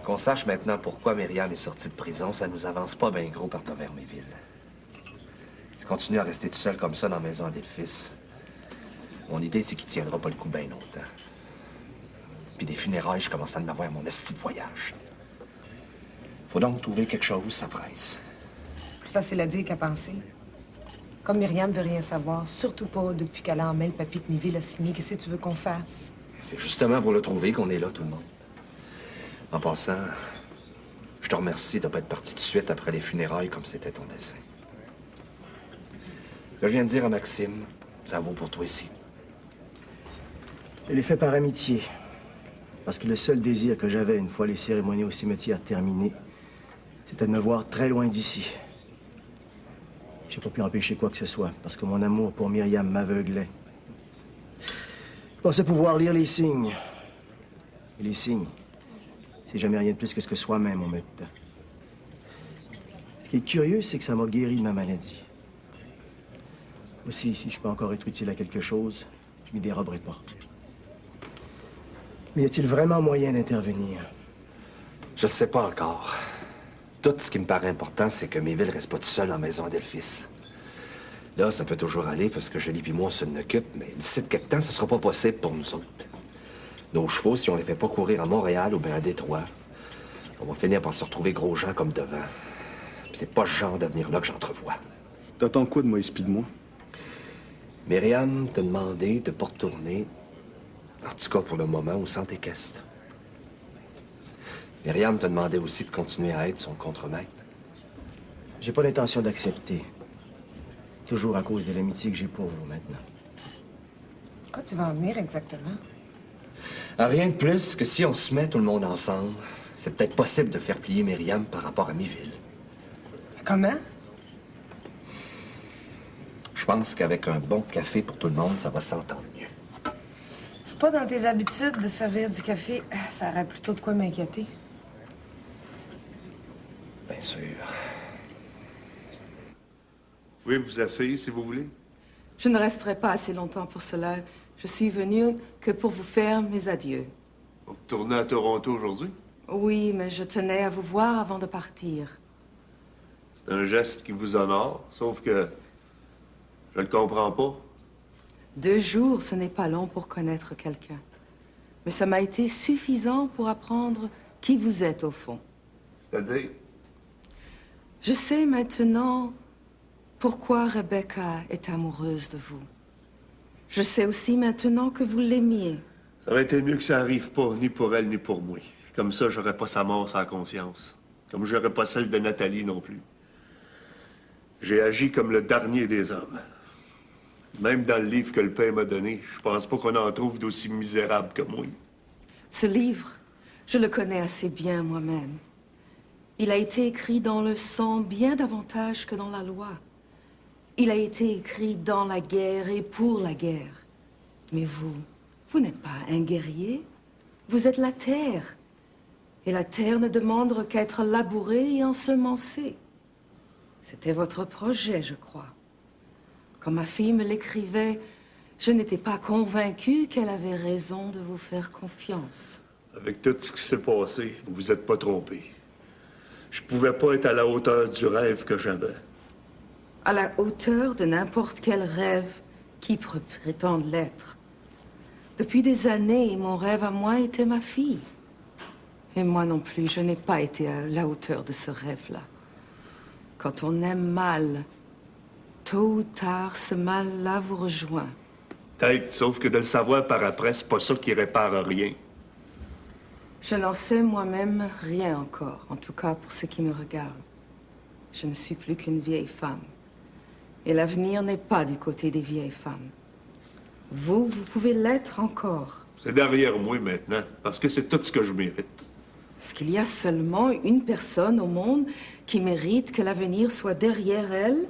Qu'on sache maintenant pourquoi Myriam est sortie de prison, ça nous avance pas bien gros par Verméville. Si continue à rester tout seul comme ça dans la maison d'Elphys, mon idée, c'est qu'il tiendra pas le coup bien longtemps. Puis des funérailles, je commence à en avoir mon esti de voyage. Faut donc trouver quelque chose, ça presse. Plus facile à dire qu'à penser. Comme Myriam veut rien savoir, surtout pas depuis qu'elle a en main le papier que Miville a signé, qu'est-ce que tu veux qu'on fasse? C'est justement pour le trouver qu'on est là, tout le monde. En passant, je te remercie de ne pas être parti tout de suite après les funérailles comme c'était ton dessein. Ce que je viens de dire à Maxime, ça vaut pour toi ici. Je l'ai fait par amitié. Parce que le seul désir que j'avais une fois les cérémonies au cimetière terminées, c'était de me voir très loin d'ici. J'ai pas pu empêcher quoi que ce soit, parce que mon amour pour Myriam m'aveuglait. Je pensais pouvoir lire les signes. Et les signes, c'est jamais rien de plus que ce que soi-même on met dedans. Ce qui est curieux, c'est que ça m'a guéri de ma maladie. Aussi, si je peux encore être utile à quelque chose, je m'y déroberai pas. Mais y a-t-il vraiment moyen d'intervenir? Je ne sais pas encore. Tout ce qui me paraît important, c'est que Méville reste pas tout seul en maison d'Elphys. Là, ça peut toujours aller parce que Julie et moi, on s'en occupe, mais d'ici de quelque temps, ce sera pas possible pour nous autres. Nos chevaux, si on les fait pas courir à Montréal ou bien à Détroit, on va finir par se retrouver gros gens comme devant. Puis c'est pas ce genre d'avenir-là que j'entrevois. T'attends quoi de moi, espie-de-moi? Myriam t'a demandé de pas retourner, en tout cas pour le moment, au centre équestre. Myriam t'a demandé aussi de continuer à être son contremaître. J'ai pas l'intention d'accepter. Toujours à cause de l'amitié que j'ai pour vous maintenant. Quoi tu vas en venir exactement? Rien de plus que si on se met tout le monde ensemble, c'est peut-être possible de faire plier Myriam par rapport à Miville. Comment? Je pense qu'avec un bon café pour tout le monde, ça va s'entendre mieux. C'est pas dans tes habitudes de servir du café. Ça aurait plutôt de quoi m'inquiéter. Bien sûr. Oui, vous asseyez si vous voulez. Je ne resterai pas assez longtemps pour cela. Je suis venue que pour vous faire mes adieux. Vous retournez à Toronto aujourd'hui? Oui, mais je tenais à vous voir avant de partir. C'est un geste qui vous honore, sauf que je le comprends pas. 2 jours, ce n'est pas long pour connaître quelqu'un. Mais ça m'a été suffisant pour apprendre qui vous êtes au fond. C'est-à-dire? Je sais maintenant pourquoi Rebecca est amoureuse de vous. Je sais aussi maintenant que vous l'aimiez. Ça aurait été mieux que ça arrive pas, ni pour elle, ni pour moi. Comme ça, j'aurais pas sa mort sans conscience. Comme j'aurais pas celle de Nathalie non plus. J'ai agi comme le dernier des hommes. Même dans le livre que le père m'a donné, je pense pas qu'on en trouve d'aussi misérables que moi. Ce livre, je le connais assez bien moi-même. Il a été écrit dans le sang bien davantage que dans la loi. Il a été écrit dans la guerre et pour la guerre. Mais vous n'êtes pas un guerrier. Vous êtes la terre. Et la terre ne demande qu'à être labourée et ensemencée. C'était votre projet, je crois. Quand ma fille me l'écrivait, je n'étais pas convaincue qu'elle avait raison de vous faire confiance. Avec tout ce qui s'est passé, vous vous êtes pas trompé. Je pouvais pas être à la hauteur du rêve que j'avais. À la hauteur de n'importe quel rêve qui prétende l'être. Depuis des années, mon rêve à moi était ma fille. Et moi non plus, je n'ai pas été à la hauteur de ce rêve-là. Quand on aime mal, tôt ou tard, ce mal-là vous rejoint. Peut-être, sauf que de le savoir par après, c'est pas ça qui répare rien. Je n'en sais moi-même rien encore, en tout cas pour ce qui me regarde. Je ne suis plus qu'une vieille femme. Et l'avenir n'est pas du côté des vieilles femmes. Vous pouvez l'être encore. C'est derrière moi maintenant, parce que c'est tout ce que je mérite. Est-ce qu'il y a seulement une personne au monde qui mérite que l'avenir soit derrière elle?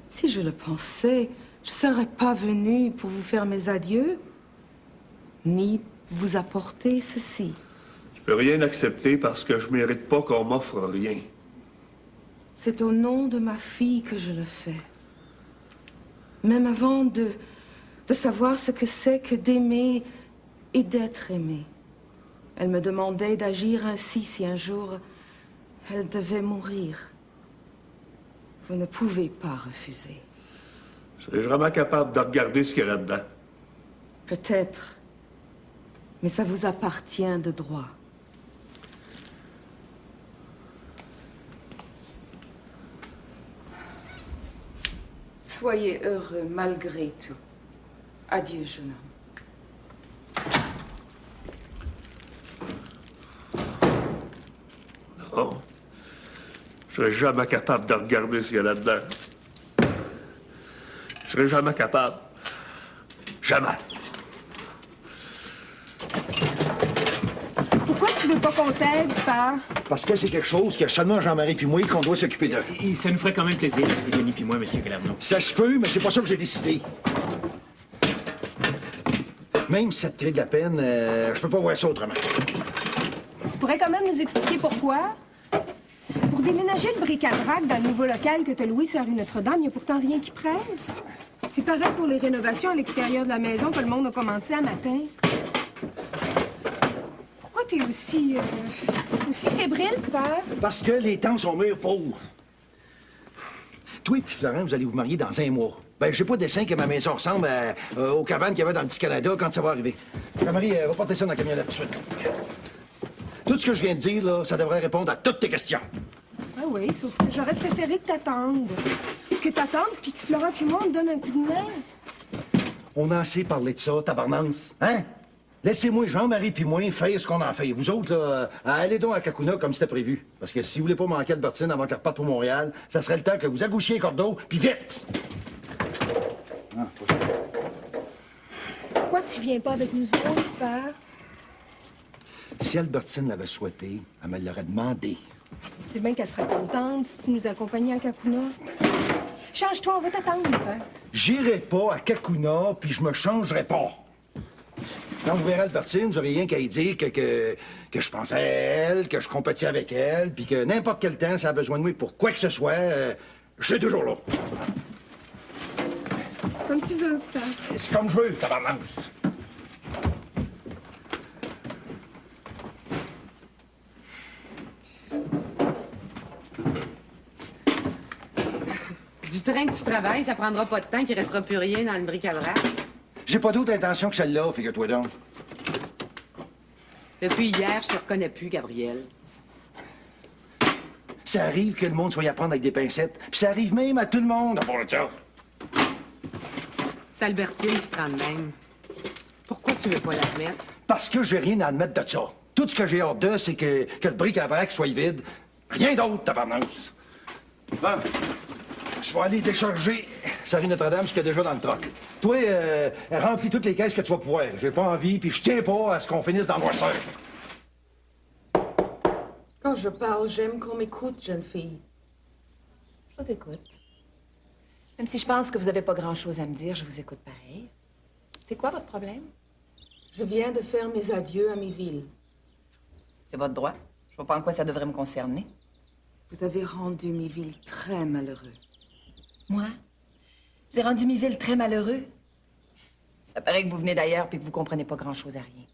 Si je le pensais, je ne serais pas venue pour vous faire mes adieux, ni vous apporter ceci. Je peux rien accepter parce que je mérite pas qu'on m'offre rien. C'est au nom de ma fille que je le fais. Même avant de savoir ce que c'est que d'aimer et d'être aimé. Elle me demandait d'agir ainsi si un jour elle devait mourir. Vous ne pouvez pas refuser. Serais-je vraiment capable de regarder ce qu'il y a là-dedans? Peut-être. Mais ça vous appartient de droit. Soyez heureux malgré tout. Adieu, jeune homme. Non. Je serais jamais capable de regarder ce qu'il y a là-dedans. Je serais jamais capable. Jamais. Pourquoi tu veux pas qu'on t'aide, père? Parce que c'est quelque chose que seulement Jean-Marie puis moi qu'on doit s'occuper de. Et ça nous ferait quand même plaisir, Stéphanie puis moi, Monsieur Galarno. Ça se peut, mais c'est pas ça que j'ai décidé. Même si ça te crée de la peine, je peux pas voir ça autrement. Tu pourrais quand même nous expliquer pourquoi? Pour déménager le bric-à-brac dans le nouveau local que t'as loué sur la rue Notre-Dame, il n'y a pourtant rien qui presse. C'est pareil pour les rénovations à l'extérieur de la maison que le monde a commencé à matin. Pourquoi t'es aussi fébrile, père? Parce que les temps sont mûrs pour. Toi et puis Florent, vous allez vous marier dans 1 mois. Ben, j'ai pas de dessin que ma maison ressemble aux cabanes qu'il y avait dans le petit Canada quand ça va arriver. Jean-Marie, va porter ça dans la camionnette tout de suite. Tout ce que je viens de dire, là, ça devrait répondre à toutes tes questions. Ah oui, sauf que j'aurais préféré que t'attendes. Que t'attendes, puis que Florent puis moi, on te donne un coup de main. On a assez parlé de ça, tabarnance. Hein? Laissez-moi, Jean-Marie puis moi, faire ce qu'on en fait. Vous autres, là, allez donc à Kakuna comme c'était prévu. Parce que si vous voulez pas manquer Albertine avant qu'elle reparte pour Montréal, ça serait le temps que vous agouchiez Cordeau, puis vite! Pourquoi tu viens pas avec nous autres, père? Si Albertine l'avait souhaité, elle me l'aurait demandé. C'est bien qu'elle serait contente si tu nous accompagnais à Kakuna. Change-toi, on va t'attendre, père. J'irai pas à Kakuna, puis je me changerai pas. Quand vous verrez Albertine, vous n'aurez rien qu'à y dire que je pense à elle, que je compatis avec elle, puis que n'importe quel temps, si elle a besoin de moi pour quoi que ce soit, je suis toujours là. C'est comme tu veux, père. C'est comme je veux, tabarnance. Du train que tu travailles, ça prendra pas de temps, qu'il restera plus rien dans le bric-à-brac. J'ai pas d'autre intention que celle-là, figure-toi donc. Depuis hier, je te reconnais plus, Gabriel. Ça arrive que le monde soit y apprendre avec des pincettes, puis ça arrive même à tout le monde à part de ça. C'est Albertine qui te rend de même. Pourquoi tu veux pas l'admettre? Parce que j'ai rien à admettre de ça. Tout ce que j'ai hâte de, c'est que le bric-à-brac soit vide. Rien d'autre, tabarnance. Bon, je vais aller décharger sa rue Notre-Dame, ce qu'il y a déjà dans le troc. Toi, remplis toutes les caisses que tu vas pouvoir. J'ai pas envie, puis je tiens pas à ce qu'on finisse dans le noirceur. Quand je parle, j'aime qu'on m'écoute, jeune fille. Je vous écoute. Même si je pense que vous n'avez pas grand-chose à me dire, je vous écoute pareil. C'est quoi votre problème? Je viens de faire mes adieux à mes villes. C'est votre droit. Je vois pas en quoi ça devrait me concerner. Vous avez rendu mes villes très malheureux. Moi? J'ai rendu Miville très malheureux. Ça paraît que vous venez d'ailleurs puis que vous comprenez pas grand-chose à rien.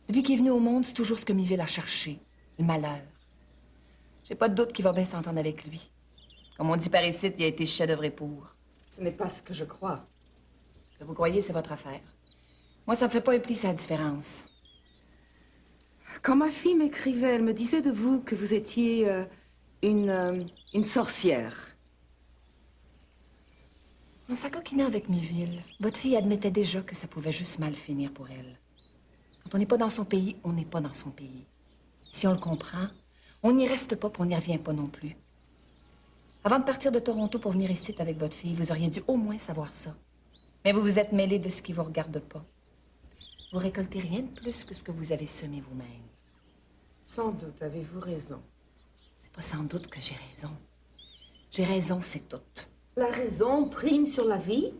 Depuis qu'il est venu au monde, c'est toujours ce que Miville a cherché. Le malheur. J'ai pas de doute qu'il va bien s'entendre avec lui. Comme on dit par ici, il a été chef-d'œuvre et pour. Ce n'est pas ce que je crois. Ce que vous croyez, c'est votre affaire. Moi, ça me fait pas un pli, c'est la différence. Quand ma fille m'écrivait, elle me disait de vous que vous étiez une sorcière. En s'acoquinant avec Miville, votre fille admettait déjà que ça pouvait juste mal finir pour elle. Quand on n'est pas dans son pays, on n'est pas dans son pays. Si on le comprend, on n'y reste pas, puis on n'y revient pas non plus. Avant de partir de Toronto pour venir ici avec votre fille, vous auriez dû au moins savoir ça. Mais vous vous êtes mêlé de ce qui vous regarde pas. Vous récoltez rien de plus que ce que vous avez semé vous-même. Sans doute avez-vous raison. C'est pas sans doute que j'ai raison. J'ai raison, c'est tout. La raison prime sur la vie?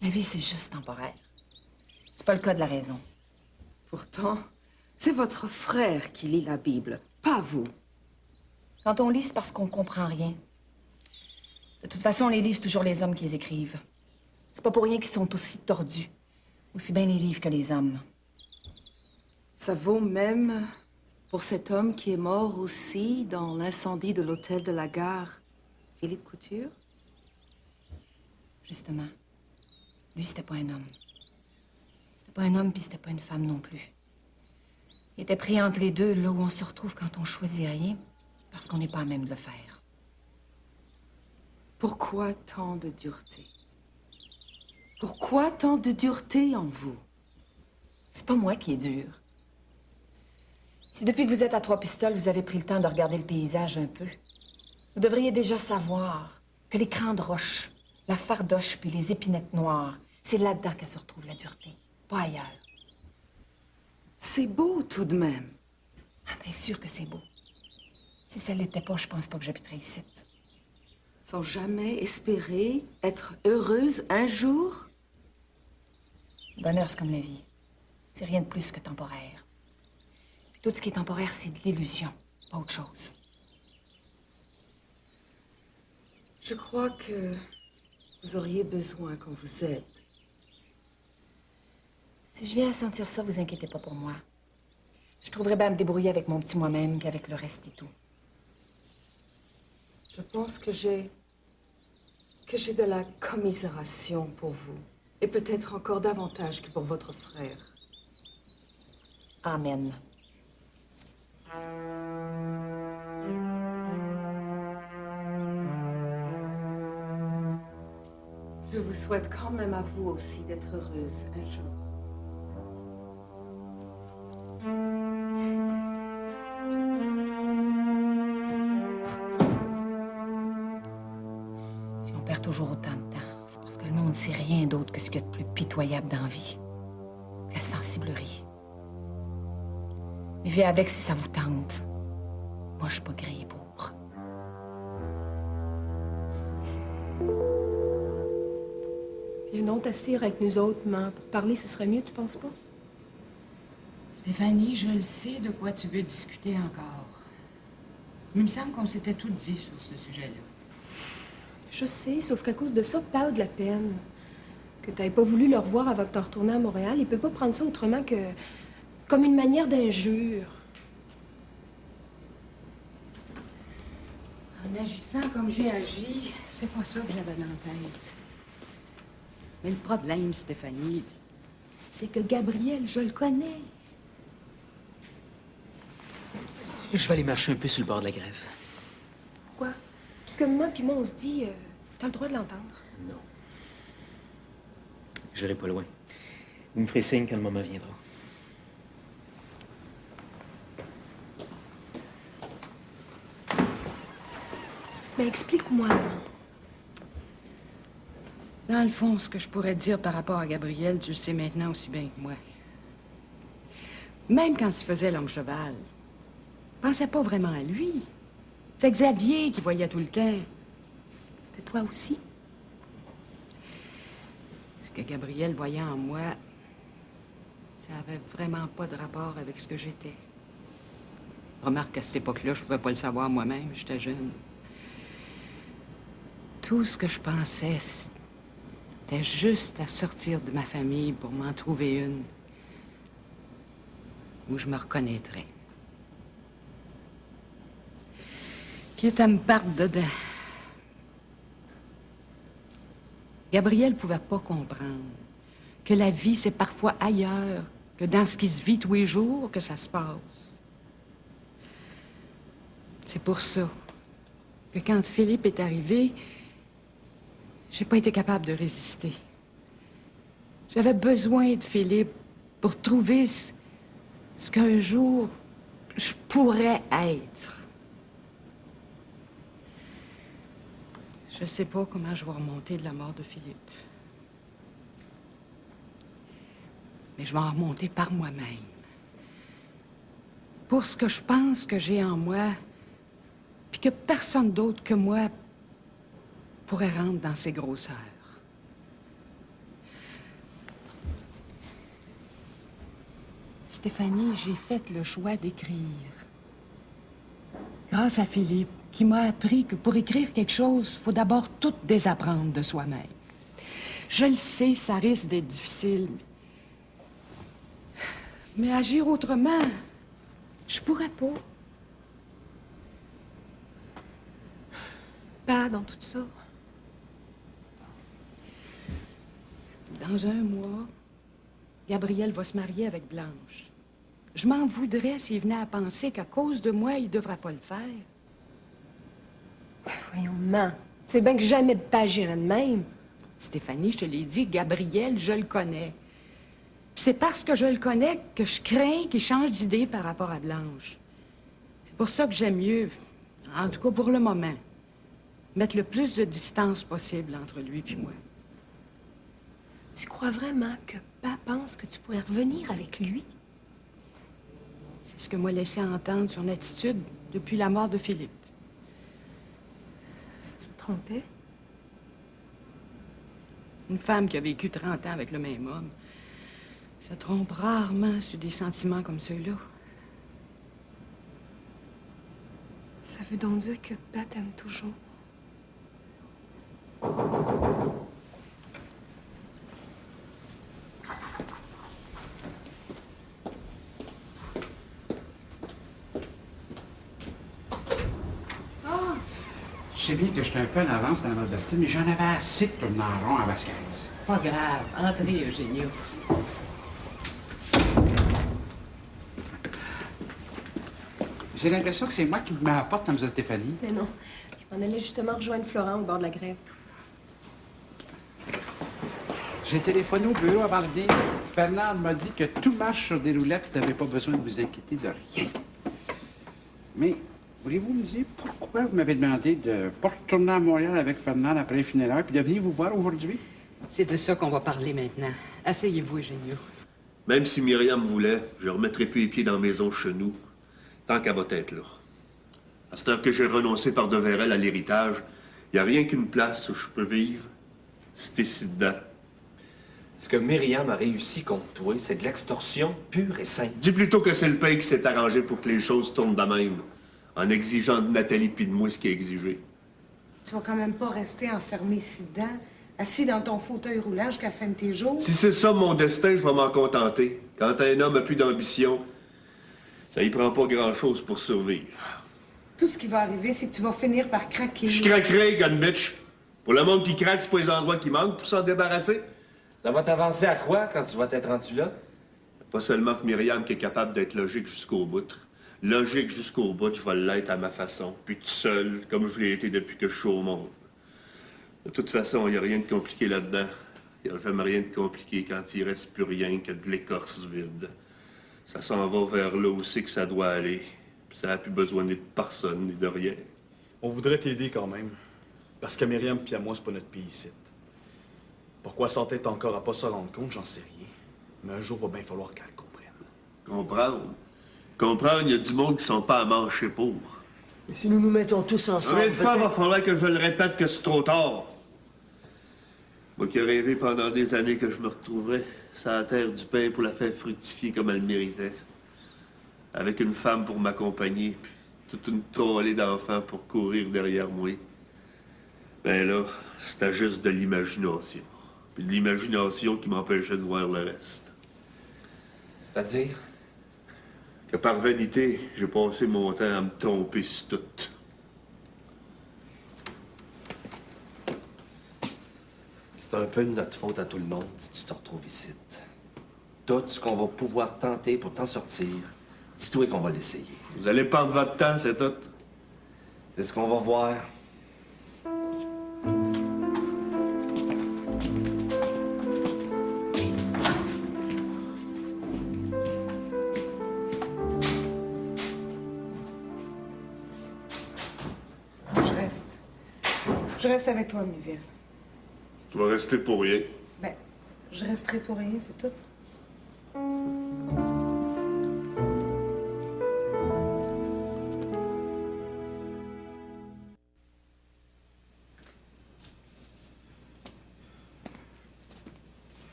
La vie, c'est juste temporaire. C'est pas le cas de la raison. Pourtant, c'est votre frère qui lit la Bible, pas vous. Quand on lit, c'est parce qu'on comprend rien. De toute façon, les livres, c'est toujours les hommes qui les écrivent. C'est pas pour rien qu'ils sont aussi tordus. Aussi bien les livres que les hommes. Ça vaut même pour cet homme qui est mort aussi dans l'incendie de l'hôtel de la gare, Philippe Couture? Justement, lui, c'était pas un homme. C'était pas un homme, puis c'était pas une femme non plus. Il était pris entre les deux, là où on se retrouve quand on choisit rien, parce qu'on n'est pas à même de le faire. Pourquoi tant de dureté? Pourquoi tant de dureté en vous? C'est pas moi qui est dur. Si depuis que vous êtes à Trois-Pistoles, vous avez pris le temps de regarder le paysage un peu, vous devriez déjà savoir que les crans de roche, la fardoche puis les épinettes noires, c'est là-dedans qu'elle se retrouve la dureté, pas ailleurs. C'est beau tout de même. Ah, bien sûr que c'est beau. Si ça l'était pas, je pense pas que j'habiterais ici. Sans jamais espérer être heureuse un jour? Le bonheur, c'est comme la vie. C'est rien de plus que temporaire. Puis tout ce qui est temporaire, c'est de l'illusion, pas autre chose. Je crois que vous auriez besoin qu'on vous aide. Si je viens à sentir ça, vous inquiétez pas pour moi. Je trouverai bien à me débrouiller avec mon petit moi-même qu'avec le reste et tout. Je pense que j'ai de la commisération pour vous. Et peut-être encore davantage que pour votre frère. Amen. Je vous souhaite quand même à vous aussi d'être heureuse un jour. Si on perd toujours autant de temps, c'est parce que le monde sait rien d'autre que ce qu'il y a de plus pitoyable dans la vie. La sensiblerie. Vivez avec si ça vous tente. Moi, je suis pas grillée pour. Il y a un autre à cire avec nous autres, mais pour parler, ce serait mieux, tu penses pas? Stéphanie, je le sais de quoi tu veux discuter encore. Il me semble qu'on s'était tout dit sur ce sujet-là. Je sais, sauf qu'à cause de ça, Pao de la peine. Que t'avais pas voulu le revoir avant de t'en retourner à Montréal, il peut pas prendre ça autrement que comme une manière d'injure. En agissant comme j'ai agi, c'est pas ça que j'avais dans la tête. Mais le problème, Stéphanie, c'est que Gabriel, je le connais. Je vais aller marcher un peu sur le bord de la grève. Quoi? Puisque maman puis moi, on se dit, t'as le droit de l'entendre. Non. J'irai pas loin. Vous me ferez signe quand le moment viendra. Mais explique-moi. Dans le fond, ce que je pourrais te dire par rapport à Gabriel, tu le sais maintenant aussi bien que moi. Même quand il faisait l'homme cheval, il pensait pas vraiment à lui. C'est Xavier qui voyait tout le temps. C'était toi aussi? Ce que Gabriel voyait en moi, ça avait vraiment pas de rapport avec ce que j'étais. Remarque qu'à cette époque-là, je pouvais pas le savoir moi-même, j'étais jeune. Tout ce que je pensais, c'était juste à sortir de ma famille pour m'en trouver une où je me reconnaîtrais. Quitte à me perdre dedans. Gabriel pouvait pas comprendre que la vie, c'est parfois ailleurs que dans ce qui se vit tous les jours que ça se passe. C'est pour ça que quand Philippe est arrivé, j'ai pas été capable de résister. J'avais besoin de Philippe pour trouver ce qu'un jour je pourrais être. Je sais pas comment je vais remonter de la mort de Philippe. Mais je vais en remonter par moi-même. Pour ce que je pense que j'ai en moi, puis que personne d'autre que moi pourrait rendre dans ses grosseurs. Stéphanie, j'ai fait le choix d'écrire. Grâce à Philippe, qui m'a appris que pour écrire quelque chose, il faut d'abord tout désapprendre de soi-même. Je le sais, ça risque d'être difficile. Mais agir autrement, je pourrais pas. Pas dans tout ça. Dans un mois, Gabriel va se marier avec Blanche. Je m'en voudrais s'il venait à penser qu'à cause de moi, il ne devrait pas le faire. Voyons, maman. C'est bien que jamais pas agirait de même. Stéphanie, je te l'ai dit, Gabriel, je le connais. Puis c'est parce que je le connais que je crains qu'il change d'idée par rapport à Blanche. C'est pour ça que j'aime mieux, en tout cas pour le moment, mettre le plus de distance possible entre lui et moi. Tu crois vraiment que papa pense que tu pourrais revenir avec lui? C'est ce que m'a laissé entendre son attitude depuis la mort de Philippe. Si tu te trompais? Une femme qui a vécu 30 ans avec le même homme se trompe rarement sur des sentiments comme ceux-là. Ça veut donc dire que papa t'aime toujours. Je sais bien que j'étais un peu en avance dans votre baptême, mais j'en avais assez de tourner en rond à Vasquez. Pas grave. Entrez, Eugénio. J'ai l'impression que c'est moi qui vous mets à la porte, Mme Stéphanie. Mais non. Je m'en allais justement rejoindre Florent au bord de la grève. J'ai téléphoné au bureau avant de venir. Fernand m'a dit que tout marche sur des roulettes, vous n'avez pas besoin de vous inquiéter de rien. Mais voulez-vous me dire pourquoi vous m'avez demandé de ne pas retourner à Montréal avec Fernand après les funérailles puis de venir vous voir aujourd'hui? C'est de ça qu'on va parler maintenant. Asseyez-vous, Eugénio. Même si Myriam voulait, je remettrai plus les pieds dans la maison chez nous, tant qu'elle va être là. À cette heure que j'ai renoncé par devers elle à l'héritage, il n'y a rien qu'une place où je peux vivre, c'est ici dedans. Ce que Myriam a réussi contre toi, c'est de l'extorsion pure et simple. Dis plutôt que c'est le père qui s'est arrangé pour que les choses tournent de même, en exigeant de Nathalie puis de moi ce qui est exigé. Tu vas quand même pas rester enfermé ici dedans, assis dans ton fauteuil roulant jusqu'à la fin de tes jours. Si c'est ça mon destin, je vais m'en contenter. Quand un homme a plus d'ambition, ça y prend pas grand-chose pour survivre. Tout ce qui va arriver, c'est que tu vas finir par craquer. Je craquerai, gun bitch. Pour le monde qui craque, c'est pas les endroits qui manquent pour s'en débarrasser. Ça va t'avancer à quoi quand tu vas t'être rendu là? Pas seulement que Myriam qui est capable d'être logique jusqu'au bout. Logique jusqu'au bout, je vais l'être à ma façon. Puis tout seul, comme je l'ai été depuis que je suis au monde. De toute façon, il n'y a rien de compliqué là-dedans. Il n'y a jamais rien de compliqué quand il reste plus rien que de l'écorce vide. Ça s'en va vers là où c'est que ça doit aller. Puis ça n'a plus besoin ni de personne, ni de rien. On voudrait t'aider quand même. Parce qu'à Myriam puis à moi, c'est pas notre pays ici. Pourquoi s'entête encore à pas se rendre compte, j'en sais rien. Mais un jour, va bien falloir qu'elle comprenne. Comprendre? Comprendre, il y a du monde qui sont pas à manger pour. Mais si nous nous mettons tous ensemble... Combien de fois va falloir que je le répète que c'est trop tard? Moi qui ai rêvé pendant des années que je me retrouverais sur la terre du pain pour la faire fructifier comme elle méritait. Avec une femme pour m'accompagner, puis toute une trollée d'enfants pour courir derrière moi. Ben là, c'était juste de l'imagination. Puis de l'imagination qui m'empêchait de voir le reste. C'est-à-dire? Que par vanité, j'ai passé mon temps à me tromper sur tout. C'est un peu de notre faute à tout le monde si tu te retrouves ici. Tout ce qu'on va pouvoir tenter pour t'en sortir, dis-toi qu'on va l'essayer. Vous allez perdre votre temps, c'est tout. C'est ce qu'on va voir. Je reste avec toi, Myville. Tu vas rester pour rien. Ben, je resterai pour rien, c'est tout.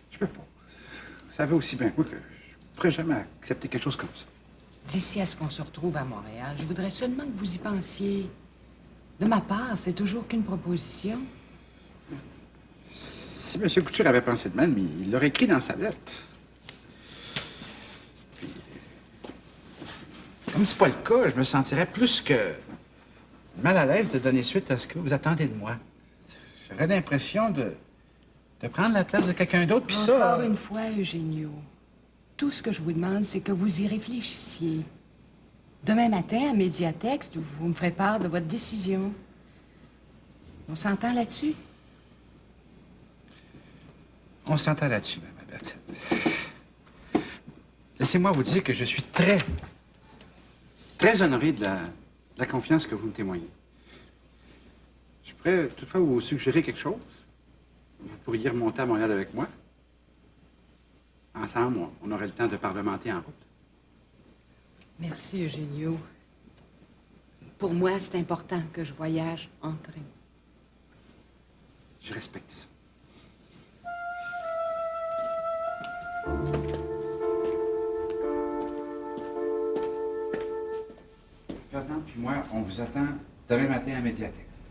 Je peux pas. Vous savez aussi bien que moi que je ne pourrais jamais accepter quelque chose comme ça. D'ici à ce qu'on se retrouve à Montréal, je voudrais seulement que vous y pensiez. De ma part, c'est toujours qu'une proposition. Si M. Couture avait pensé de même, il l'aurait écrit dans sa lettre. Comme c'est pas le cas, je me sentirais plus que mal à l'aise de donner suite à ce que vous attendez de moi. J'aurais l'impression de prendre la place de quelqu'un d'autre, puis ça... Encore une fois, Eugenio, tout ce que je vous demande, c'est que vous y réfléchissiez. Demain matin, à Médiatexte, vous me ferez part de votre décision. On s'entend là-dessus? On s'entend là-dessus, Mme Abbott. Laissez-moi vous dire que je suis très honoré de la confiance que vous me témoignez. Je pourrais toutefois vous suggérer quelque chose. Vous pourriez remonter à Montréal avec moi. Ensemble, on aurait le temps de parlementer en route. Merci, Eugenio. Pour moi, c'est important que je voyage en train. Je respecte ça. Fernand puis moi, on vous attend demain matin à Médiatexte.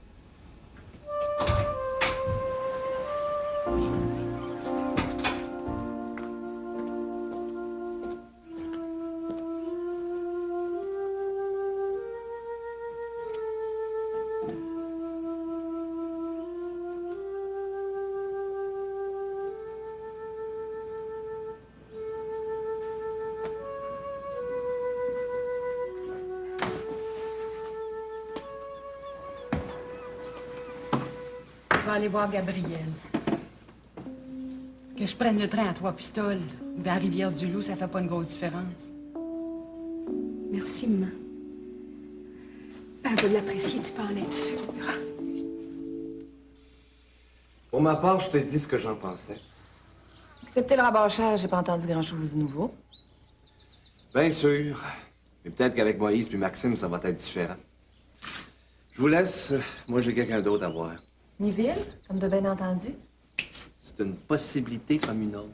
Je vais aller voir Gabriel. Que je prenne le train à 3 pistoles ou bien à Rivière-du-Loup, ça fait pas une grosse différence. Merci, maman. Elle va l'apprécier, tu peux en être sûre. Pour ma part, je te dis ce que j'en pensais. Excepté le rabâchage, j'ai pas entendu grand-chose de nouveau. Bien sûr. Mais peut-être qu'avec Moïse puis Maxime, ça va être différent. Je vous laisse. Moi, j'ai quelqu'un d'autre à voir. Miville, comme de bien entendu. C'est une possibilité comme une autre.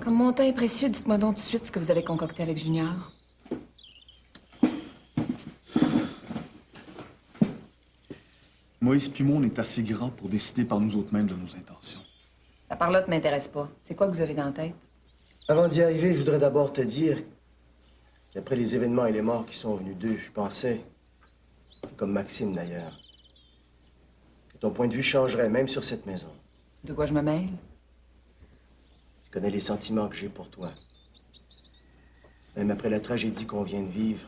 Comme mon temps est précieux, dites-moi donc tout de suite ce que vous avez concocté avec Junior. Moïse puis moi, on est assez grands pour décider par nous autres mêmes de nos intentions. La parlotte m'intéresse pas. C'est quoi que vous avez dans la tête? Avant d'y arriver, je voudrais d'abord te dire qu'après les événements et les morts qui sont venus d'eux, je pensais, comme Maxime d'ailleurs, que ton point de vue changerait, même sur cette maison. De quoi je me mêle? Tu connais les sentiments que j'ai pour toi. Même après la tragédie qu'on vient de vivre,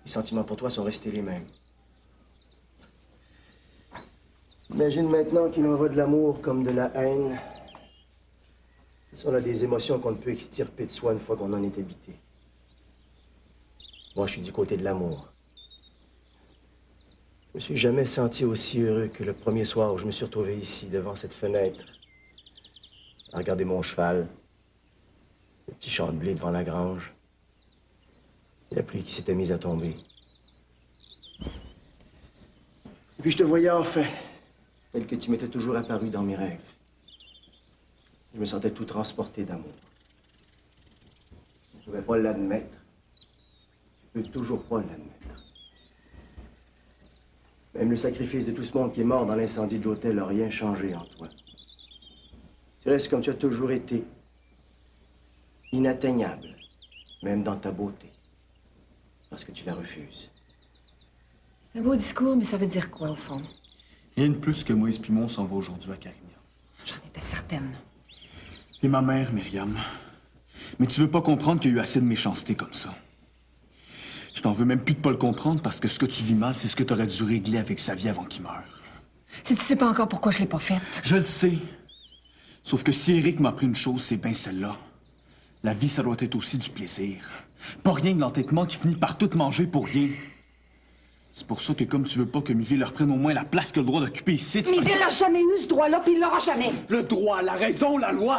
les sentiments pour toi sont restés les mêmes. Imagine maintenant qu'il en va de l'amour comme de la haine. Ce sont là des émotions qu'on ne peut extirper de soi une fois qu'on en est habité. Moi, je suis du côté de l'amour. Je me suis jamais senti aussi heureux que le premier soir où je me suis retrouvé ici, devant cette fenêtre, à regarder mon cheval, le petit champ de blé devant la grange, et la pluie qui s'était mise à tomber. Et puis je te voyais enfin, tel que tu m'étais toujours apparu dans mes rêves. Je me sentais tout transporté d'amour. Je ne pouvais pas l'admettre. Je ne peux toujours pas l'admettre. Même le sacrifice de tout ce monde qui est mort dans l'incendie de l'hôtel n'a rien changé en toi. Tu restes comme tu as toujours été. Inatteignable, même dans ta beauté. Parce que tu la refuses. C'est un beau discours, mais ça veut dire quoi, au fond? Rien de plus que Moïse puis moi, on s'en va aujourd'hui à Carignan. J'en étais certaine. T'es ma mère, Myriam. Mais tu veux pas comprendre qu'il y a eu assez de méchanceté comme ça. Je t'en veux même plus de pas le comprendre parce que ce que tu vis mal, c'est ce que t'aurais dû régler avec sa vie avant qu'il meure. Si tu sais pas encore pourquoi je l'ai pas faite. Je le sais. Sauf que si Eric m'a appris une chose, c'est bien celle-là. La vie, ça doit être aussi du plaisir. Pas rien de l'entêtement qui finit par tout manger pour rien. C'est pour ça que comme tu veux pas que Miville leur prenne au moins la place qu'il a le droit d'occuper ici... Miville n'a jamais eu ce droit-là, puis il l'aura jamais. Le droit, la raison, la loi.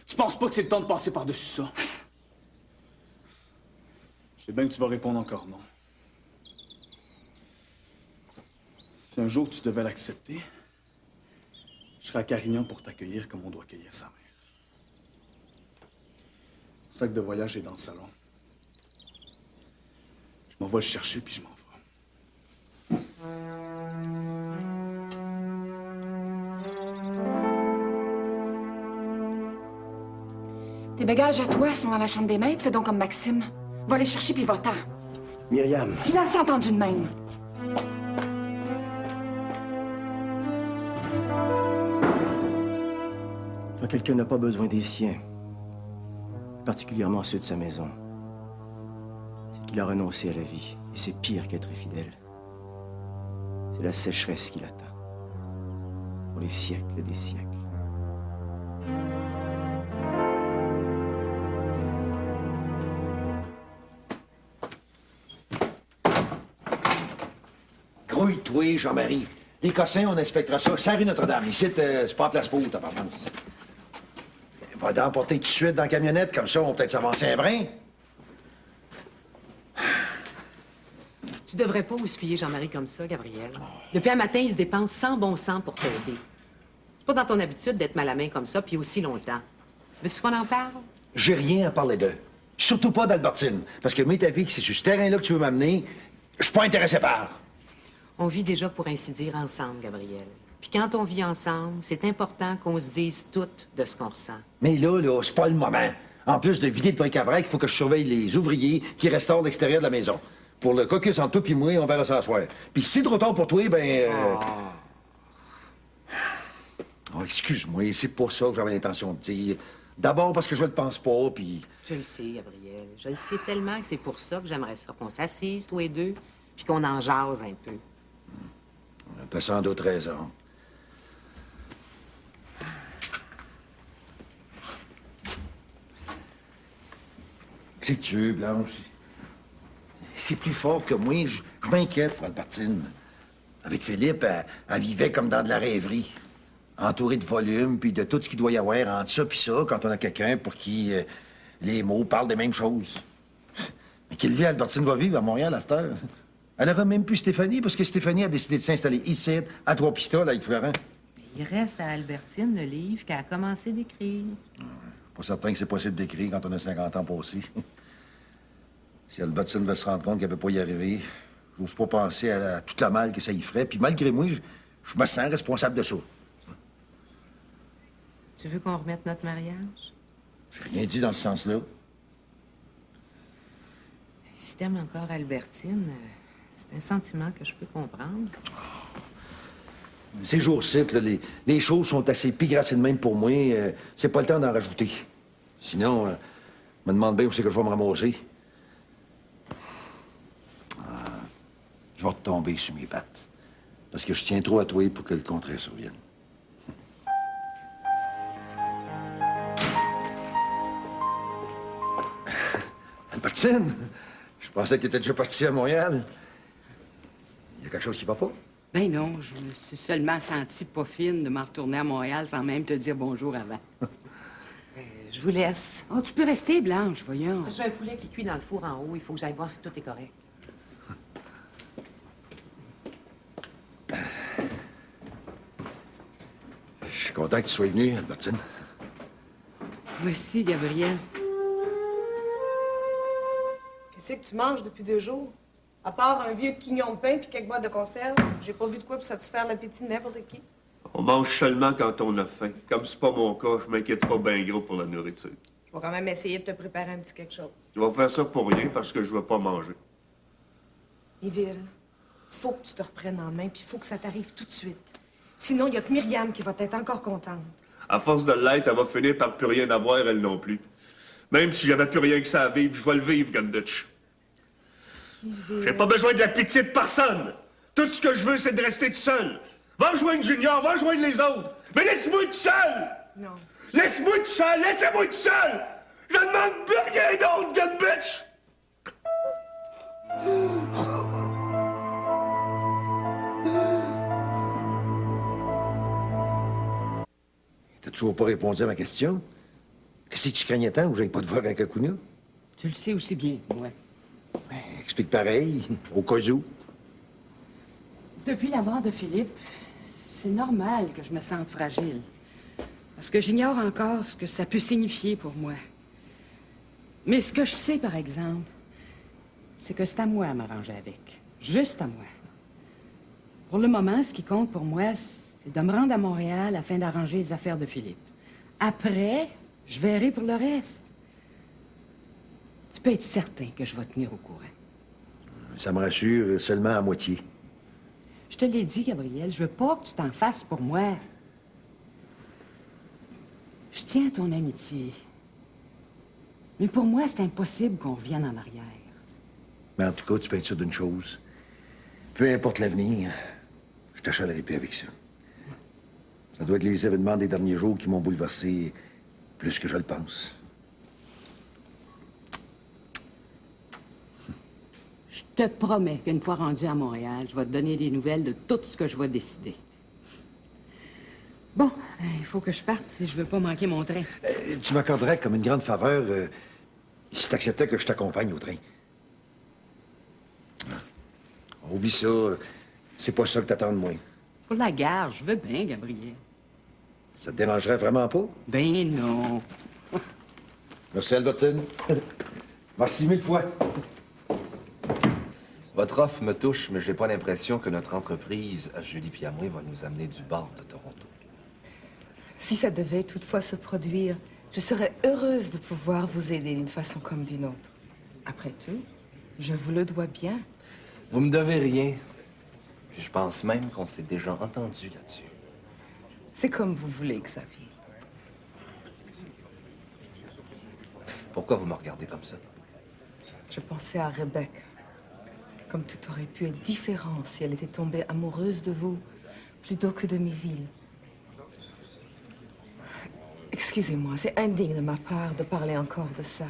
Tu penses pas que c'est le temps de passer par-dessus ça? Je sais bien que tu vas répondre encore non. Si un jour tu devais l'accepter, je serai à Carignan pour t'accueillir comme on doit accueillir sa mère. Le sac de voyage est dans le salon. Je m'en vais le chercher puis je m'en vais. Tes bagages à toi sont dans la chambre des maîtres. Fais donc comme Maxime. Va les chercher puis va-t'en. Myriam, Je l'ai assez entendu de même. quand quelqu'un n'a pas besoin des siens, particulièrement ceux de sa maison, c'est qu'il a renoncé à la vie. Et c'est pire qu'être infidèle. C'est la sécheresse qui l'attend. Pour les siècles des siècles. Grouille-toi, Jean-Marie. Les cossins, on inspectera ça. C'est la rue Notre-Dame. Ici, c'est pas en place pour, ta maman. Va donc emporter tout de suite dans la camionnette, comme ça, on va peut-être s'avancer un brin. Tu devrais pas houspiller Jean-Marie comme ça, Gabriel. Depuis un matin, il se dépense sans bon sens pour t'aider. C'est pas dans ton habitude d'être mal à main comme ça, puis aussi longtemps. Veux-tu qu'on en parle? J'ai rien à parler d'eux. Surtout pas d'Albertine. Parce que, mais ta fille, que c'est sur ce terrain-là que tu veux m'amener, je suis pas intéressé par. On vit déjà, pour ainsi dire, ensemble, Gabriel. Puis quand on vit ensemble, c'est important qu'on se dise tout de ce qu'on ressent. Mais là, c'est pas le moment. En plus de vider le bric-à-brac, il faut que je surveille les ouvriers qui restaurent l'extérieur de la maison. Pour le caucus entre toi et moi, on verra ça ce soir. Puis si c'est trop tard pour toi, ben... Oh, excuse-moi, c'est pas ça que j'avais l'intention de dire. D'abord parce que je le pense pas, puis... Je le sais, Gabriel. Je le sais tellement que c'est pour ça que j'aimerais ça qu'on s'assise, tous les deux, puis qu'on en jase un peu. On peut sans doute raison. Qu'est-ce que tu veux, Blanche? C'est plus fort que moi. Je m'inquiète pour Albertine. Avec Philippe, elle vivait comme dans de la rêverie. Entourée de volumes, puis de tout ce qu'il doit y avoir entre ça puis ça, quand on a quelqu'un pour qui les mots parlent des mêmes choses. Mais quelle vie Albertine va vivre à Montréal à cette heure? Elle aura même plus Stéphanie, parce que Stéphanie a décidé de s'installer ici, à Trois-Pistoles, avec Florent. Il reste à Albertine le livre qu'elle a commencé d'écrire. Pas certain que c'est possible d'écrire quand on a 50 ans passés. Si Albertine veut se rendre compte qu'elle peut pas y arriver, j'ose pas penser à toute la mal que ça y ferait. Puis malgré moi, je me sens responsable de ça. Tu veux qu'on remette notre mariage? J'ai rien dit dans ce sens-là. Si t'aimes encore Albertine, c'est un sentiment que je peux comprendre. Ces jours-ci, là, les choses sont assez pigrassées de même pour moi. C'est pas le temps d'en rajouter. Sinon, je me demande bien où c'est que je vais me ramasser. Je vais retomber sur mes pattes. Parce que je tiens trop à toi pour que le contraire survienne. Albertine, je pensais que tu étais déjà partie à Montréal. Il y a quelque chose qui va pas? Ben non, je me suis seulement sentie pas fine de m'en retourner à Montréal sans même te dire bonjour avant. Je vous laisse. Oh, tu peux rester, Blanche, voyons. J'ai un poulet qui cuit dans le four en haut. Il faut que j'aille voir si tout est correct. Je suis content que tu sois venue, Albertine. Voici, Gabriel. Qu'est-ce que tu manges depuis 2 jours? À part un vieux quignon de pain puis quelques boîtes de conserve, j'ai pas vu de quoi pour satisfaire l'appétit de n'importe qui. On mange seulement quand on a faim. Comme c'est pas mon cas, je m'inquiète pas bien gros pour la nourriture. Je vais quand même essayer de te préparer un petit quelque chose. Tu vas faire ça pour rien parce que je veux pas manger. Yville, faut que tu te reprennes en main puis faut que ça t'arrive tout de suite. Sinon, il y a que Myriam qui va être encore contente. À force de l'être, elle va finir par plus rien avoir, elle non plus. Même si j'avais plus rien que ça à vivre, je vais le vivre, Gunditch. J'ai pas besoin de la pitié de personne. Tout ce que je veux, c'est de rester tout seul. Va rejoindre Junior, va rejoindre les autres. Mais laisse-moi tout seul! Non. Laisse-moi tout seul! Laissez-moi tout seul! Je ne demande plus rien d'autre, Gunbitch! T'as toujours pas répondu à ma question? Qu'est-ce que tu craignais tant que j'aille pas te voir avec Acuna? Tu le sais aussi bien, ouais. Explique pareil, au cas où. Depuis la mort de Philippe, c'est normal que je me sente fragile. Parce que j'ignore encore ce que ça peut signifier pour moi. Mais ce que je sais, par exemple, c'est que c'est à moi à m'arranger avec. Juste à moi. Pour le moment, ce qui compte pour moi, c'est de me rendre à Montréal afin d'arranger les affaires de Philippe. Après, je verrai pour le reste. Tu peux être certain que je vais te tenir au courant. Ça me rassure seulement à moitié. Je te l'ai dit, Gabriel, je veux pas que tu t'en fasses pour moi. Je tiens à ton amitié. Mais pour moi, c'est impossible qu'on revienne en arrière. Mais en tout cas, tu peux être sûr d'une chose. Peu importe l'avenir, je t'achalerai plus avec ça. Ça doit être les événements des derniers jours qui m'ont bouleversé plus que je le pense. Je te promets qu'une fois rendu à Montréal, je vais te donner des nouvelles de tout ce que je vais décider. Bon, il faut que je parte si je veux pas manquer mon train. Tu m'accorderais comme une grande faveur si t'acceptais que je t'accompagne au train. Oublie ça. C'est pas ça que t'attends de moi. Pour la gare, je veux bien, Gabriel. Ça te dérangerait vraiment pas? Ben non. Merci, Albertine. Merci mille fois. Votre offre me touche, mais j'ai pas l'impression que notre entreprise, à Julie et à moi, va nous amener du bord de Toronto. Si ça devait toutefois se produire, je serais heureuse de pouvoir vous aider d'une façon comme d'une autre. Après tout, je vous le dois bien. Vous me devez rien. Puis je pense même qu'on s'est déjà entendu là-dessus. C'est comme vous voulez, Xavier. Pourquoi vous me regardez comme ça? Je pensais à Rebecca. Comme tout aurait pu être différent si elle était tombée amoureuse de vous plutôt que de Miville. Excusez-moi, c'est indigne de ma part de parler encore de ça.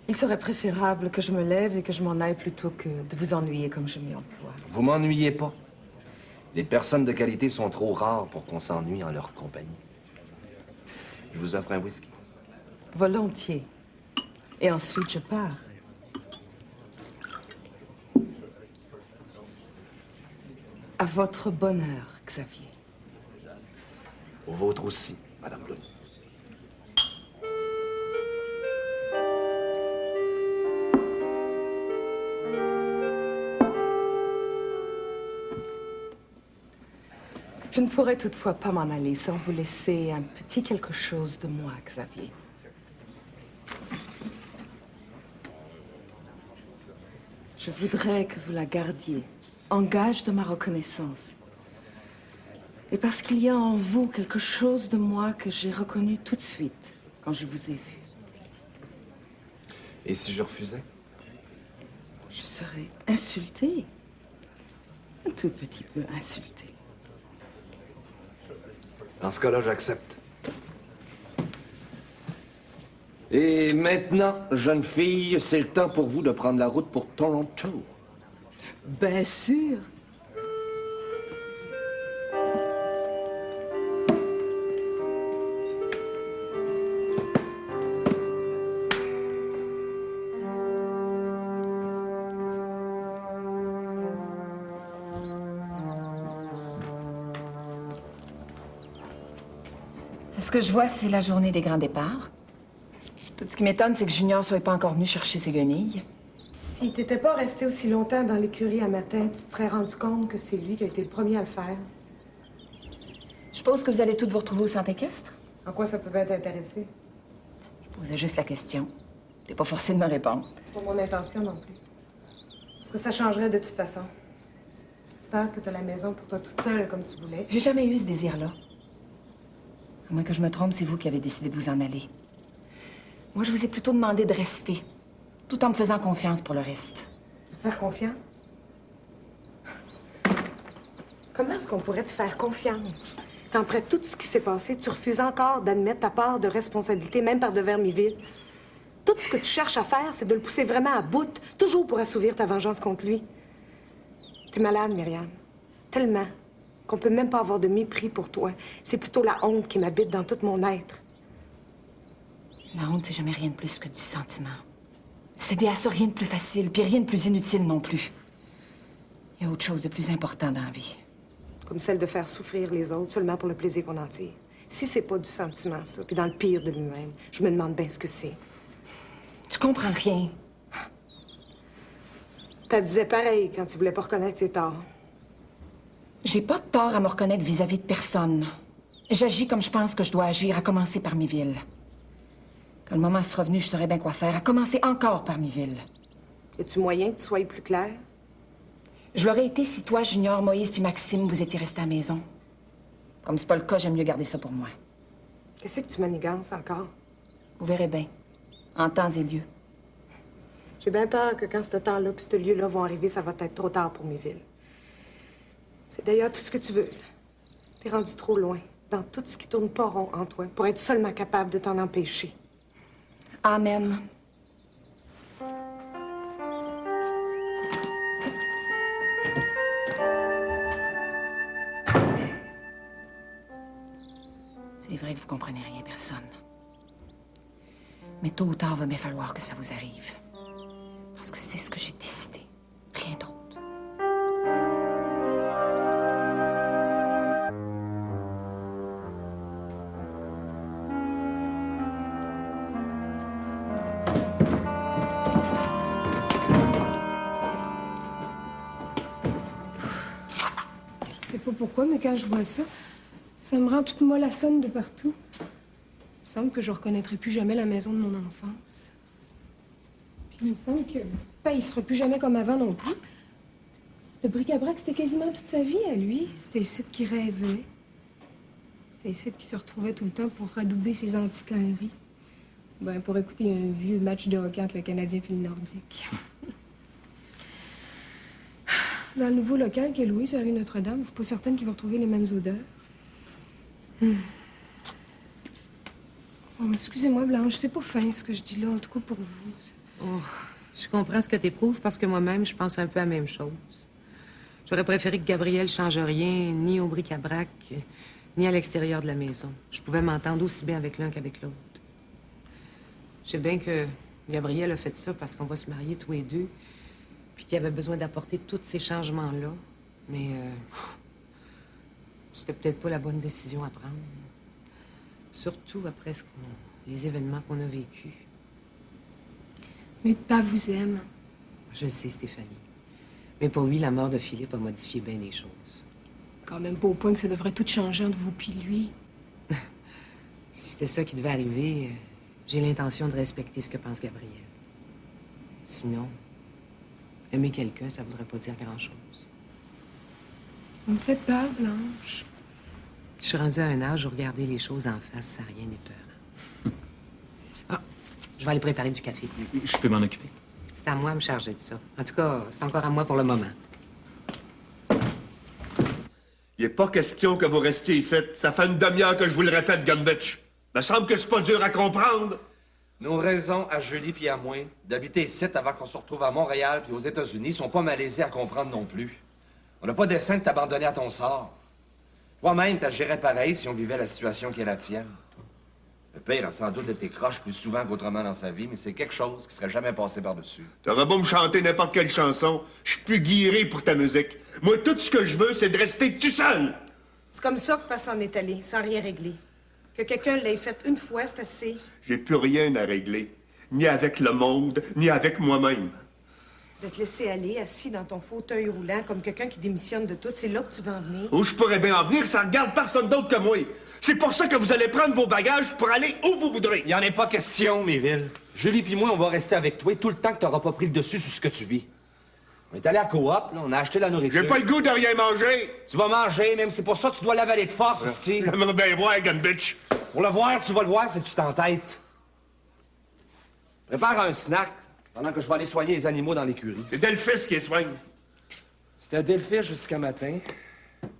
Il serait préférable que je me lève et que je m'en aille plutôt que de vous ennuyer comme je m'y emploie. Vous m'ennuyez pas. Les personnes de qualité sont trop rares pour qu'on s'ennuie en leur compagnie. Je vous offre un whisky. Volontiers. Et ensuite, je pars. À votre bonheur, Xavier. Au vôtre aussi, Madame Bloom. Je ne pourrais toutefois pas m'en aller sans vous laisser un petit quelque chose de moi, Xavier. Je voudrais que vous la gardiez, en gage de ma reconnaissance. Et parce qu'il y a en vous quelque chose de moi que j'ai reconnu tout de suite quand je vous ai vu. Et si je refusais? Je serais insultée. Un tout petit peu insultée. Dans ce cas-là, j'accepte. Et maintenant, jeune fille, c'est le temps pour vous de prendre la route pour Toronto. Bien sûr. Ce que je vois, c'est la journée des grands départs. Tout ce qui m'étonne, c'est que Junior soit pas encore venu chercher ses guenilles. Si t'étais pas resté aussi longtemps dans l'écurie à matin, tu te serais rendu compte que c'est lui qui a été le premier à le faire. Je suppose que vous allez toutes vous retrouver au centre équestre? En quoi ça peut bien t'intéresser? Je posais juste la question. T'es pas forcé de me répondre. C'est pas mon intention non plus. Parce que ça changerait de toute façon. C'est heure que t'as la maison pour toi toute seule comme tu voulais. J'ai jamais eu ce désir-là. À moins que je me trompe, c'est vous qui avez décidé de vous en aller. Moi, je vous ai plutôt demandé de rester, tout en me faisant confiance pour le reste. Faire confiance? Comment est-ce qu'on pourrait te faire confiance? Après tout ce qui s'est passé, tu refuses encore d'admettre ta part de responsabilité, même par devers Miville. Tout ce que tu cherches à faire, c'est de le pousser vraiment à bout, toujours pour assouvir ta vengeance contre lui. T'es malade, Myriam. Tellement qu'on peut même pas avoir de mépris pour toi. C'est plutôt la honte qui m'habite dans tout mon être. La honte, c'est jamais rien de plus que du sentiment. Céder à ça, rien de plus facile, puis rien de plus inutile non plus. Il y a autre chose de plus important dans la vie. Comme celle de faire souffrir les autres seulement pour le plaisir qu'on en tire. Si c'est pas du sentiment, ça, puis dans le pire de lui-même, je me demande bien ce que c'est. Tu comprends rien. T'as disais pareil quand il voulait pas reconnaître ses torts. J'ai pas de tort à me reconnaître vis-à-vis de personne. J'agis comme je pense que je dois agir, à commencer par Miville. Quand le moment sera venu, je saurai bien quoi faire, à commencer encore par Miville. Y a-tu moyen que tu sois plus clair? Je l'aurais été si toi, Junior, Moïse puis Maxime, vous étiez restés à la maison. Comme c'est pas le cas, j'aime mieux garder ça pour moi. Qu'est-ce que tu manigances encore? Vous verrez bien, en temps et lieu. J'ai bien peur que quand ce temps-là puis ce lieu-là vont arriver, ça va être trop tard pour Miville. C'est d'ailleurs tout ce que tu veux. T'es rendu trop loin, dans tout ce qui tourne pas rond en toi, pour être seulement capable de t'en empêcher. Amen. C'est vrai que vous comprenez rien, personne. Mais tôt ou tard, il va bien falloir que ça vous arrive. Parce que c'est ce que j'ai décidé. Rien d'autre. Je sais pas pourquoi, mais quand je vois ça, ça me rend toute mollassonne de partout. Il me semble que je reconnaîtrai plus jamais la maison de mon enfance. Puis il me semble que il sera plus jamais comme avant non plus. Le bric-à-brac, c'était quasiment toute sa vie à lui. C'était ici qui rêvait. C'était ici qui se retrouvait tout le temps pour radouber ses antiquailleries. Ben, pour écouter un vieux match de hockey entre le Canadien et le Nordique. Dans le nouveau local qu'il a loué sur la rue Notre-Dame, je suis pas certaine qu'il va retrouver les mêmes odeurs. Oh, excusez-moi, Blanche, c'est pas fin ce que je dis là, en tout cas pour vous. Oh, je comprends ce que tu éprouves parce que moi-même, je pense un peu à la même chose. J'aurais préféré que Gabriel change rien, ni au bric-à-brac, ni à l'extérieur de la maison. Je pouvais m'entendre aussi bien avec l'un qu'avec l'autre. Je sais bien que Gabriel a fait ça parce qu'on va se marier tous les deux, puis qu'il avait besoin d'apporter tous ces changements-là. Mais c'était peut-être pas la bonne décision à prendre. Surtout après les événements qu'on a vécus. Mais pas vous aime. Je le sais, Stéphanie. Mais pour lui, la mort de Philippe a modifié bien des choses. Quand même pas au point que ça devrait tout changer entre vous puis lui. Si c'était ça qui devait arriver, j'ai l'intention de respecter ce que pense Gabriel. Sinon, aimer quelqu'un, ça voudrait pas dire grand-chose. Vous me faites peur, Blanche. Je suis rendue à un âge où regarder les choses en face, ça n'a rien d'épeurant. Ah, je vais aller préparer du café. Je peux m'en occuper. C'est à moi de me charger de ça. En tout cas, c'est encore à moi pour le moment. Il n'est pas question que vous restiez ici. Ça fait une demi-heure que je vous le répète, Gunbitch. Me semble que c'est pas dur à comprendre. Nos raisons à Julie puis à moi d'habiter ici avant qu'on se retrouve à Montréal puis aux États-Unis sont pas malaisées à comprendre non plus. On n'a pas dessein de t'abandonner à ton sort. Toi-même, t'agirais pareil si on vivait la situation qui est la tienne. Le père a sans doute été croche plus souvent qu'autrement dans sa vie, mais c'est quelque chose qui serait jamais passé par-dessus. T'aurais beau me chanter n'importe quelle chanson, je suis plus guiré pour ta musique. Moi, tout ce que je veux, c'est de rester tout seul. C'est comme ça que s'en est allé, sans rien régler. Que quelqu'un l'ait fait une fois, c'est assez. J'ai plus rien à régler. Ni avec le monde, ni avec moi-même. De te laisser aller, assis dans ton fauteuil roulant, comme quelqu'un qui démissionne de tout, c'est là que tu vas en venir. Où je pourrais bien en venir, ça regarde personne d'autre que moi. C'est pour ça que vous allez prendre vos bagages pour aller où vous voudrez. Il n'y en est pas question, Méville. Julie puis moi, on va rester avec toi tout le temps que t'auras pas pris le dessus sur ce que tu vis. On est allé à Coop, là, on a acheté la nourriture. J'ai pas le goût de rien manger. Tu vas manger, même c'est pour ça que tu dois l'avaler de force, Steve. J'aimerais bien voir, Gunbitch. Pour le voir, tu vas le voir si tu t'entêtes. Prépare un snack pendant que je vais aller soigner les animaux dans l'écurie. C'est Delphis qui les soigne. C'était Delphis jusqu'à matin.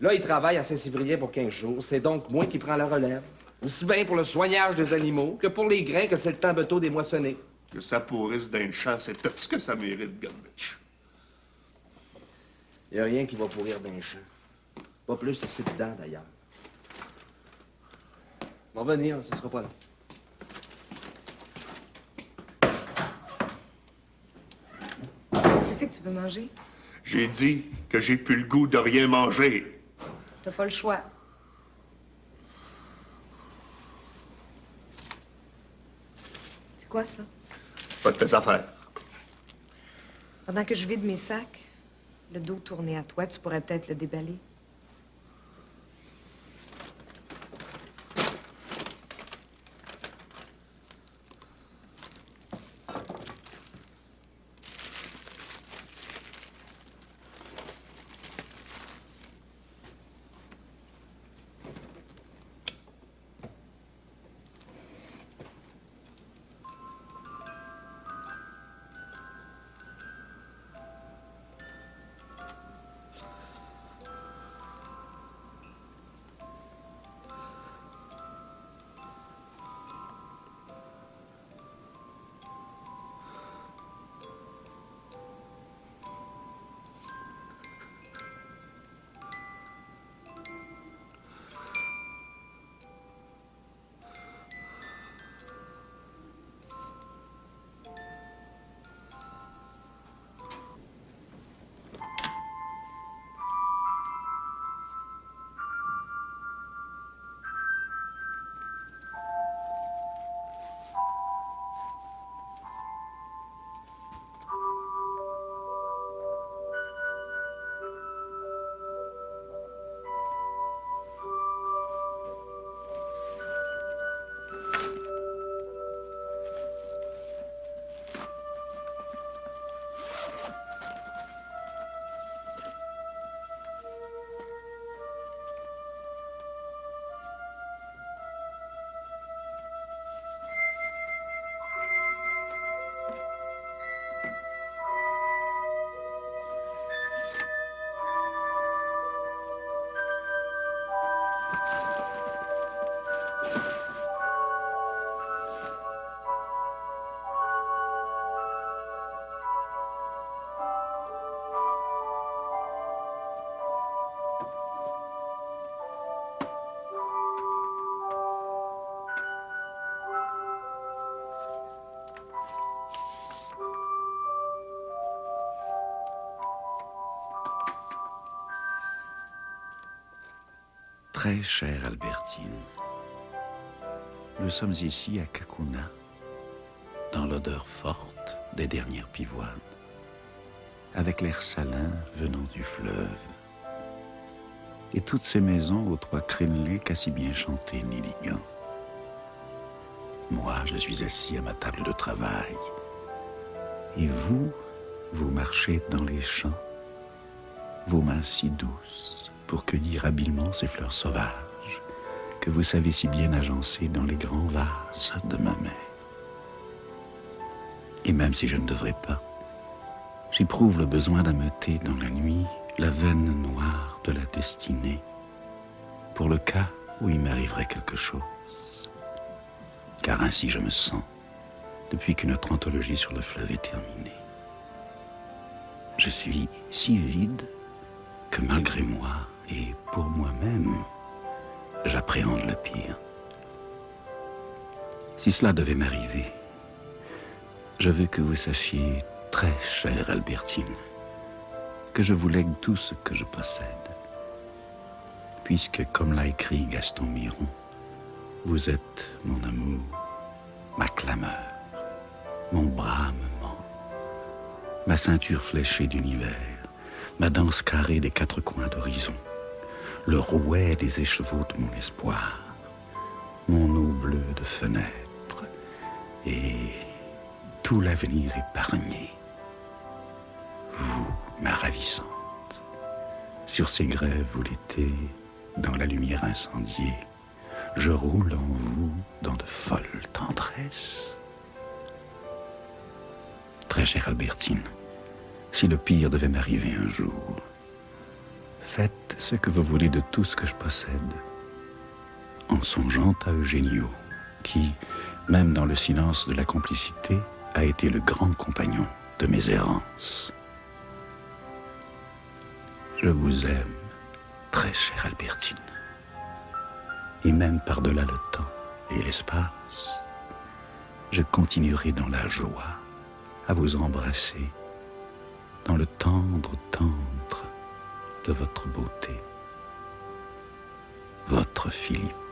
Là, il travaille à Saint-Cyprien pour 15 jours. C'est donc moi qui prends la relève. Aussi bien pour le soignage des animaux que pour les grains que c'est le temps beteau des moissonnés. Que ça pourrisse d'un champ, c'est tout ce que ça mérite, Gunbitch. Il n'y a rien qui va pourrir d'un champ. Pas plus ici dedans, d'ailleurs. On va venir, ça sera pas long. Qu'est-ce que tu veux manger? J'ai dit que j'ai plus le goût de rien manger. T'as pas le choix. C'est quoi, ça? Pas de tes affaires. Pendant que je vide mes sacs, le dos tourné à toi, tu pourrais peut-être le déballer. Très chère Albertine, nous sommes ici à Kakuna, dans l'odeur forte des dernières pivoines, avec l'air salin venant du fleuve, et toutes ces maisons aux toits crénelés qu'a si bien chanté Néligan. Moi, je suis assis à ma table de travail, et vous, vous marchez dans les champs, vos mains si douces pour cueillir habilement ces fleurs sauvages que vous savez si bien agencer dans les grands vases de ma main. Et même si je ne devrais pas, j'éprouve le besoin d'ameuter dans la nuit la veine noire de la destinée, pour le cas où il m'arriverait quelque chose. Car ainsi je me sens, depuis que notre anthologie sur le fleuve est terminée. Je suis si vide que malgré moi et pour moi-même, j'appréhende le pire. Si cela devait m'arriver, je veux que vous sachiez, très chère Albertine, que je vous lègue tout ce que je possède. Puisque, comme l'a écrit Gaston Miron, vous êtes mon amour, ma clameur, mon bramement, ma ceinture fléchée d'univers, ma danse carrée des quatre coins d'horizon, le rouet des écheveaux de mon espoir, mon eau bleue de fenêtre et tout l'avenir épargné. Vous, ma ravissante, sur ces grèves où l'été, dans la lumière incendiée, je roule en vous dans de folles tendresses. Très chère Albertine, si le pire devait m'arriver un jour, faites ce que vous voulez de tout ce que je possède, en songeant à Eugenio, qui, même dans le silence de la complicité, a été le grand compagnon de mes errances. Je vous aime, très chère Albertine, et même par-delà le temps et l'espace, je continuerai dans la joie à vous embrasser dans le tendre de votre beauté. Votre Philippe.